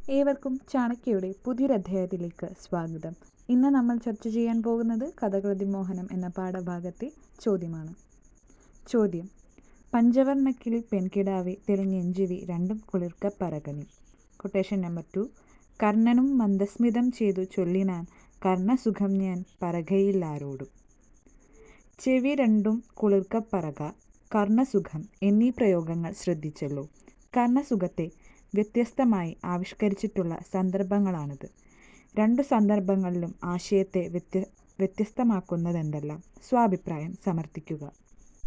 ഏവർക്കും ചാണക്യയുടെ പുതിയൊരധ്യായത്തിലേക്ക് സ്വാഗതം. ഇന്ന് നമ്മൾ ചർച്ച ചെയ്യാൻ പോകുന്നത് കഥകളതിമോഹനം എന്ന പാഠഭാഗത്തെ ചോദ്യമാണ്. ചോദ്യം: പഞ്ചവർണ്ണക്കിളി പെൺകിടാവെ തെളിഞ്ഞെഞ്ചിവി രണ്ടും കുളിർക്ക പറകനി. Quotation number 2. കർണനും മന്ദസ്മിതം ചെയ്തു ചൊല്ലിനാൻ കർണസുഖം ഞാൻ പറകയില്ലാരോടും. ചെവി രണ്ടും കുളിർക്ക പറക, കർണസുഖം എന്നീ പ്രയോഗങ്ങൾ ശ്രദ്ധിച്ചല്ലോ. കർണസുഖത്തെ വ്യത്യസ്തമായി ആവിഷ്കരിച്ചിട്ടുള്ള സന്ദർഭങ്ങളാണിത്. രണ്ടു സന്ദർഭങ്ങളിലും ആശയത്തെ വ്യത്യസ്തമാക്കുന്നതെന്തെല്ലാം? സ്വാഭിപ്രായം സമർത്ഥിക്കുക.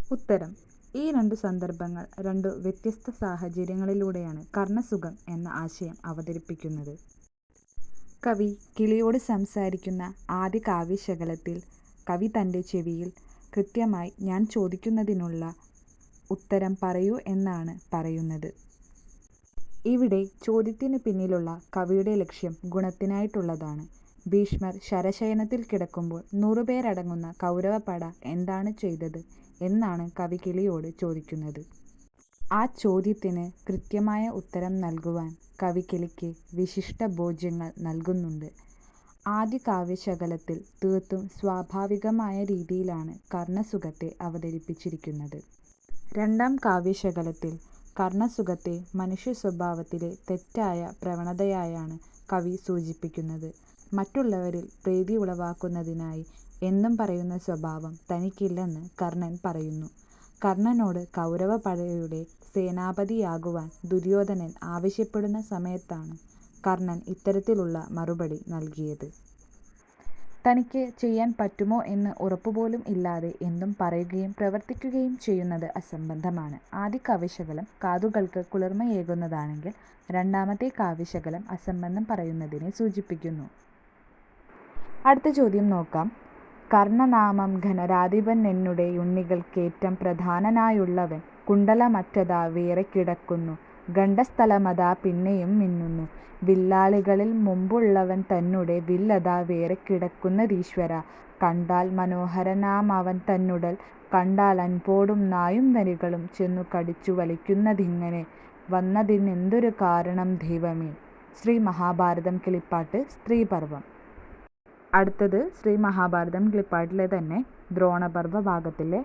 ഉത്തരം: ഈ രണ്ടു സന്ദർഭങ്ങൾ രണ്ടു വ്യത്യസ്ത സാഹചര്യങ്ങളിലൂടെയാണ് കർണസുഖം എന്ന ആശയം അവതരിപ്പിക്കുന്നത്. കവി കിളിയോട് സംസാരിക്കുന്ന ആദ്യ കാവ്യശകലത്തിൽ കവി തൻ്റെ ചെവിയിൽ കൃത്യമായി ഞാൻ ചോദിക്കുന്നതിനുള്ള ഉത്തരം പറയൂ എന്നാണ് പറയുന്നത്. ഇവിടെ ചോദ്യത്തിനു പിന്നിലുള്ള കവിയുടെ ലക്ഷ്യം ഗുണത്തിനായിട്ടുള്ളതാണ്. ഭീഷ്മർ ശരശയനത്തിൽ കിടക്കുമ്പോൾ 100 പേരടങ്ങുന്ന കൗരവപട എന്താണ് ചെയ്തത് എന്നാണ് കവി കിളിയോട് ചോദിക്കുന്നത്. ആ ചോദ്യത്തിന് കൃത്യമായ ഉത്തരം നൽകുവാൻ കവി കിളിക്ക് വിശിഷ്ട ബോധ്യങ്ങൾ നൽകുന്നുണ്ട്. ആദ്യ കാവ്യശകലത്തിൽ തീർത്തും സ്വാഭാവികമായ രീതിയിലാണ് കർണസുഖത്തെ അവതരിപ്പിച്ചിരിക്കുന്നത്. രണ്ടാം കാവ്യശകലത്തിൽ കർണസുഖത്തെ മനുഷ്യ സ്വഭാവത്തിലെ തെറ്റായ പ്രവണതയായാണ് കവി സൂചിപ്പിക്കുന്നത്. മറ്റുള്ളവരിൽ പ്രീതി ഉളവാക്കുന്നതിനായി എന്നും പറയുന്ന സ്വഭാവം തനിക്കില്ലെന്ന് കർണൻ പറയുന്നു. കർണനോട് കൗരവപടയുടെ സേനാപതിയാകുവാൻ ദുര്യോധനൻ ആവശ്യപ്പെടുന്ന സമയത്താണ് കർണൻ ഇത്തരത്തിലുള്ള മറുപടി നൽകിയത്. തനിക്ക് ചെയ്യാൻ പറ്റുമോ എന്ന് ഉറപ്പുപോലും ഇല്ലാതെ എന്തും പറയുകയും പ്രവർത്തിക്കുകയും ചെയ്യുന്നത് അസംബന്ധമാണ്. ആദ്യ കാവ്യശകലം കാതുകൾക്ക് കുളിർമയേകുന്നതാണെങ്കിൽ രണ്ടാമത്തെ കാവ്യശകലം അസംബന്ധം പറയുന്നതിനെ സൂചിപ്പിക്കുന്നു. അടുത്ത ചോദ്യം നോക്കാം. കർണനാമം ഘനരാധിപൻ എന്നുടെ യുണ്ണികൾക്കേറ്റം പ്രധാനനായുള്ളവൻ കുണ്ഡലമറ്റതാ വേറെ കിടക്കുന്നു ഗണ്ഡസ്ഥലമതാ പിന്നെയും മിന്നുന്നു വില്ലാളികളിൽ മുമ്പുള്ളവൻ തന്നുടെ വില്ലതാ വേറെ കിടക്കുന്നതീശ്വര കണ്ടാൽ മനോഹരനാമവൻ തന്നുടൽ കണ്ടാൽ അൻപോടും നായും നരികളും ചെന്നു കടിച്ചു വലിക്കുന്നതിങ്ങനെ വന്നതിനെന്തൊരു കാരണം ദൈവമേ. ശ്രീ മഹാഭാരതം കിളിപ്പാട്ട് സ്ത്രീപർവം. അടുത്തത് ശ്രീ മഹാഭാരതം കിളിപ്പാട്ടിലെ തന്നെ ദ്രോണപർവ ഭാഗത്തിലെ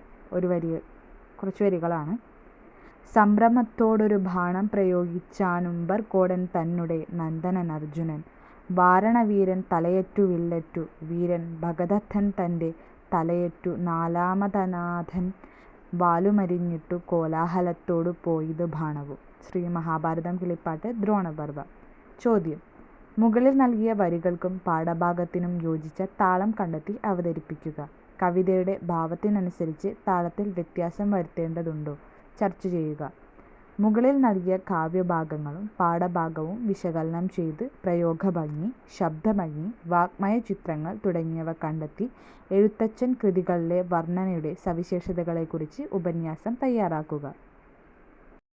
കുറച്ച് വരികളാണ്. സംഭ്രമത്തോടൊരു ബാണം പ്രയോഗിച്ചാനുംബർ കോടൻ തന്നുടെ നന്ദനൻ അർജുനൻ വാരണവീരൻ തലയറ്റു വില്ലറ്റു വീരൻ ഭഗദത്തൻ തൻ്റെ തലയറ്റു നാലാമതനാഥൻ വാലുമരിഞ്ഞിട്ടു കോലാഹലത്തോടു പോയിതു ബാണവും. ശ്രീ മഹാഭാരതം കിളിപ്പാട്ട് ദ്രോണപർവ. ചോദ്യം: മുകളിൽ നൽകിയ വരികൾക്കും പാഠഭാഗത്തിനും യോജിച്ച താളം കണ്ടെത്തി അവതരിപ്പിക്കുക. കവിതയുടെ ഭാവത്തിനനുസരിച്ച് താളത്തിൽ വ്യത്യാസം വരുത്തേണ്ടതുണ്ടോ? ചർച്ച ചെയ്യുക. മുകളിൽ നൽകിയ കാവ്യഭാഗങ്ങളും പാഠഭാഗവും വിശകലനം ചെയ്ത് പ്രയോഗഭംഗി, ശബ്ദഭംഗി, വാഗ്മയ ചിത്രങ്ങൾ തുടങ്ങിയവ കണ്ടെത്തി എഴുത്തച്ഛൻ കൃതികളിലെ വർണ്ണനയുടെ സവിശേഷതകളെക്കുറിച്ച് ഉപന്യാസം തയ്യാറാക്കുക.